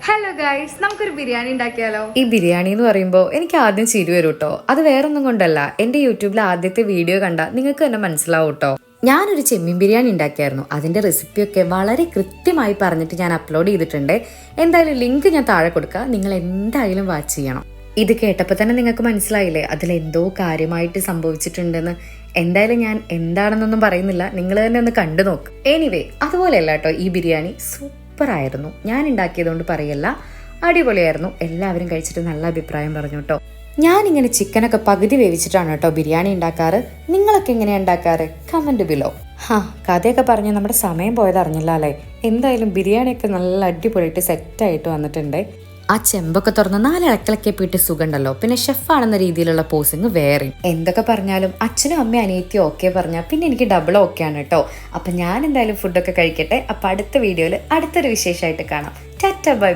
Hello guys, നമുക്കൊരു ബിരിയാണി ഉണ്ടാക്കിയാലോ? ഈ ബിരിയാണി എന്ന് പറയുമ്പോൾ എനിക്ക് ആദ്യം ചിരി വരും കേട്ടോ. അത് വേറൊന്നും കൊണ്ടല്ല, എൻ്റെ യൂട്യൂബിൽ ആദ്യത്തെ വീഡിയോ കണ്ട നിങ്ങൾക്ക് തന്നെ മനസ്സിലാവും കേട്ടോ. ഞാനൊരു ചെമ്മീൻ ബിരിയാണി ഉണ്ടാക്കിയായിരുന്നു. അതിൻ്റെ റെസിപ്പിയൊക്കെ വളരെ കൃത്യമായി പറഞ്ഞിട്ട് ഞാൻ അപ്ലോഡ് ചെയ്തിട്ടുണ്ട്. എന്തായാലും ലിങ്ക് ഞാൻ താഴെ കൊടുക്കാം, നിങ്ങൾ എന്തായാലും വാച്ച് ചെയ്യണം. ഇത് കേട്ടപ്പോൾ തന്നെ നിങ്ങൾക്ക് മനസ്സിലായില്ലേ അതിലെന്തോ കാര്യമായിട്ട് സംഭവിച്ചിട്ടുണ്ടെന്ന്. എന്തായാലും ഞാൻ എന്താണെന്നൊന്നും പറയുന്നില്ല, നിങ്ങൾ തന്നെ ഒന്ന് കണ്ടു നോക്ക്. എനിവേ, അതുപോലെയല്ല കേട്ടോ ഈ ബിരിയാണി സൂപ്പറായിരുന്നു. ഞാൻ ഉണ്ടാക്കിയതുകൊണ്ട് പറയല്ല, അടിപൊളിയായിരുന്നു. എല്ലാവരും കഴിച്ചിട്ട് നല്ല അഭിപ്രായം പറഞ്ഞു കേട്ടോ. ഞാനിങ്ങനെ ചിക്കനൊക്കെ പകുതി വേവിച്ചിട്ടാണ് കേട്ടോ ബിരിയാണി ഉണ്ടാക്കാറ്. നിങ്ങളൊക്കെ എങ്ങനെയാണ് ഉണ്ടാക്കാറ്? Comment below. കഥയൊക്കെ പറഞ്ഞ് നമ്മുടെ സമയം പോയത് അറിഞ്ഞില്ല അല്ലേ. എന്തായാലും ബിരിയാണിയൊക്കെ നല്ല അടിപൊളിയായിട്ട് സെറ്റായിട്ട് വന്നിട്ടുണ്ട്. ആ ചെമ്പൊക്കെ തുറന്ന് 4 ഇളക്കിളക്കെ പോയിട്ട് സുഖമുണ്ടല്ലോ. പിന്നെ ഷെഫാണെന്ന രീതിയിലുള്ള പോസിങ് വേറെയും. എന്തൊക്കെ പറഞ്ഞാലും അച്ഛനും അമ്മയും അനിയത്തിയും ഓക്കെ പറഞ്ഞാൽ പിന്നെ എനിക്ക് ഡബിൾ ഓക്കെ ആണ് കേട്ടോ. അപ്പം ഞാൻ എന്തായാലും ഫുഡൊക്കെ കഴിക്കട്ടെ. അപ്പം അടുത്ത വീഡിയോയിൽ അടുത്തൊരു വിശേഷമായിട്ട് കാണാം. ടാറ്റ ബൈ.